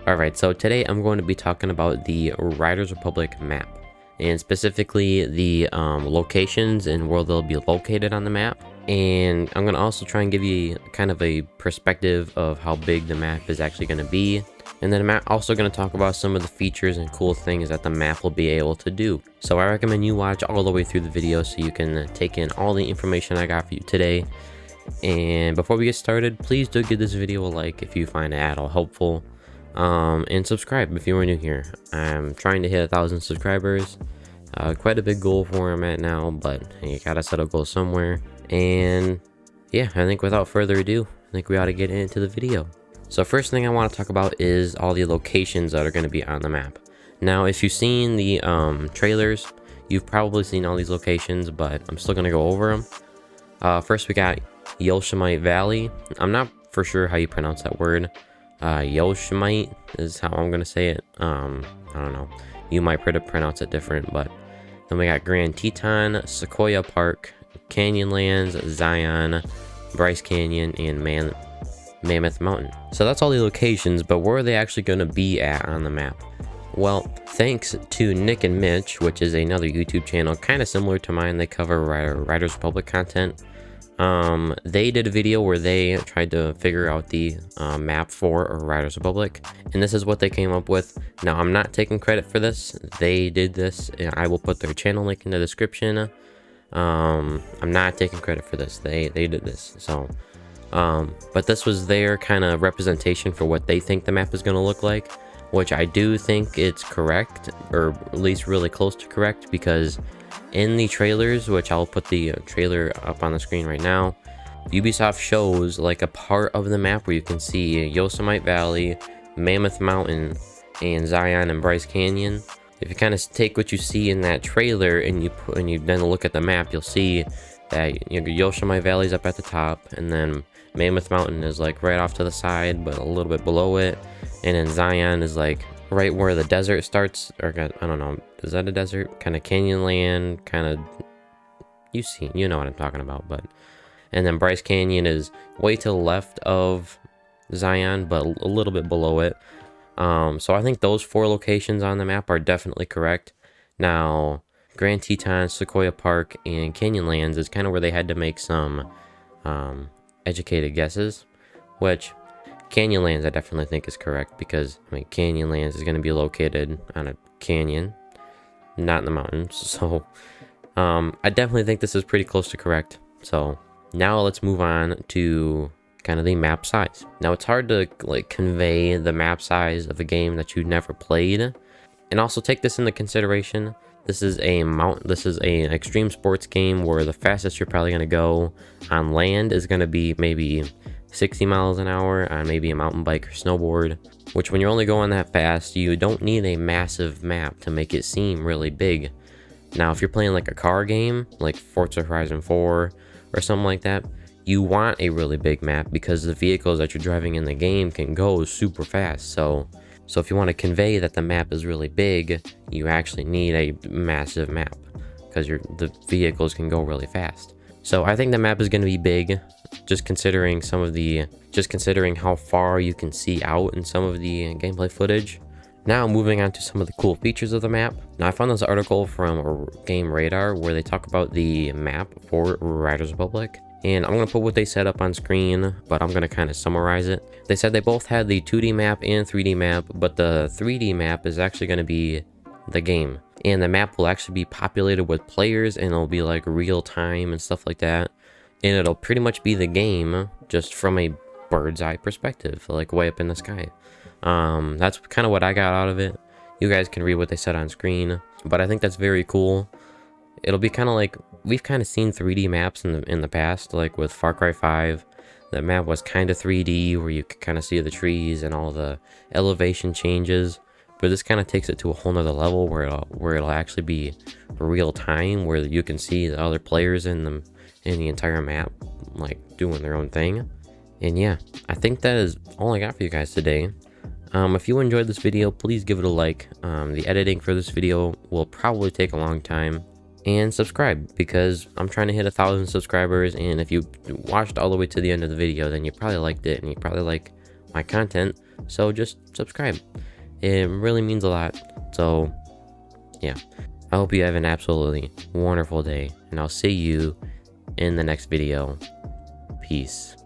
Alright, so today I'm going to be talking about the Riders Republic map, and specifically the locations and where they'll be located on the map. And I'm going to also try and give you kind of a perspective of how big the map is actually going to be. And then I'm also going to talk about some of the features and cool things that the map will be able to do. So I recommend you watch all the way through the video so you can take in all the information I got for you today. And before we get started, please do give this video a like if you find it at all helpful. And subscribe if you are new here. I'm trying to hit 1,000 subscribers. Quite a big goal for where I'm at now, but you gotta set a goal somewhere. And yeah, I think without further ado, I think we ought to get into the video. So first thing I want to talk about is all the locations that are going to be on the map. Now, if you've seen the trailers, you've probably seen all these locations, but I'm still going to go over them. First, we got Yosemite Valley. I'm not for sure how you pronounce that word. Yosemite is how I'm going to say it. I don't know. You might pronounce it different, but then we got Grand Teton, Sequoia Park, Canyonlands, Zion, Bryce Canyon, and Mammoth Mountain. So that's all the locations, but where are they actually going to be at on the map? Well, thanks to Nick and Mitch, which is another YouTube channel kind of similar to mine. They cover Riders Republic content. They did a video where they tried to figure out the map for Riders Republic, and this is what they came up with. Now, I'm not taking credit for this. They did this, and I will put their channel link in the description. I'm not taking credit for this. They did this. So but this was their kind of representation for what they think the map is going to look like, which I do think it's correct, or at least really close to correct, because in the trailers, which I'll put the trailer up on the screen right now, Ubisoft shows like a part of the map where you can see Yosemite Valley, Mammoth Mountain, and Zion and Bryce Canyon. If you kind of take what you see in that trailer and you then look at the map, you'll see that Yosemite Valley's up at the top, and then Mammoth Mountain is like right off to the side, but a little bit below it, and then Zion is like right where the desert starts, or I don't know, is that a desert? Kind of Canyonland, kind of, you know what I'm talking about, but, and then Bryce Canyon is way to the left of Zion, but a little bit below it. So I think those 4 locations on the map are definitely correct. Now, Grand Teton, Sequoia Park, and Canyonlands is kind of where they had to make some educated guesses, which Canyonlands I definitely think is correct, because I mean Canyonlands is going to be located on a canyon, not in the mountains. So I definitely think this is pretty close to correct. So now let's move on to kind of the map size. Now, it's hard to like convey the map size of a game that you've never played, and also take this into consideration. This is an extreme sports game where the fastest you're probably going to go on land is going to be maybe 60 miles an hour on maybe a mountain bike or snowboard, which when you're only going that fast, you don't need a massive map to make it seem really big. Now, if you're playing like a car game, like Forza Horizon 4 or something like that, you want a really big map because the vehicles that you're driving in the game can go super fast. So if you want to convey that the map is really big, you actually need a massive map because the vehicles can go really fast. So I think the map is going to be big, just considering how far you can see out in some of the gameplay footage. Now, moving on to some of the cool features of the map. Now, I found this article from Game Radar where they talk about the map for Riders Republic. And I'm going to put what they set up on screen, but I'm going to kind of summarize it. They said they both had the 2D map and 3D map, but the 3D map is actually going to be the game. And the map will actually be populated with players, and it'll be like real time and stuff like that. And it'll pretty much be the game, just from a bird's eye perspective, like way up in the sky. That's kind of what I got out of it. You guys can read what they said on screen, but I think that's very cool. It'll be kind of like, we've kind of seen 3D maps in the past, like with Far Cry 5. The map was kind of 3D, where you could kind of see the trees and all the elevation changes. But this kind of takes it to a whole nother level where it'll actually be real time, where you can see the other players in the entire map, like doing their own thing. And yeah, I think that is all I got for you guys today. If you enjoyed this video, please give it a like. The editing for this video will probably take a long time. and subscribe, because I'm trying to hit 1,000 subscribers, and if you watched all the way to the end of the video, then you probably liked it and you probably like my content. So just subscribe. It really means a lot. So yeah, I hope you have an absolutely wonderful day, and I'll see you in the next video. Peace.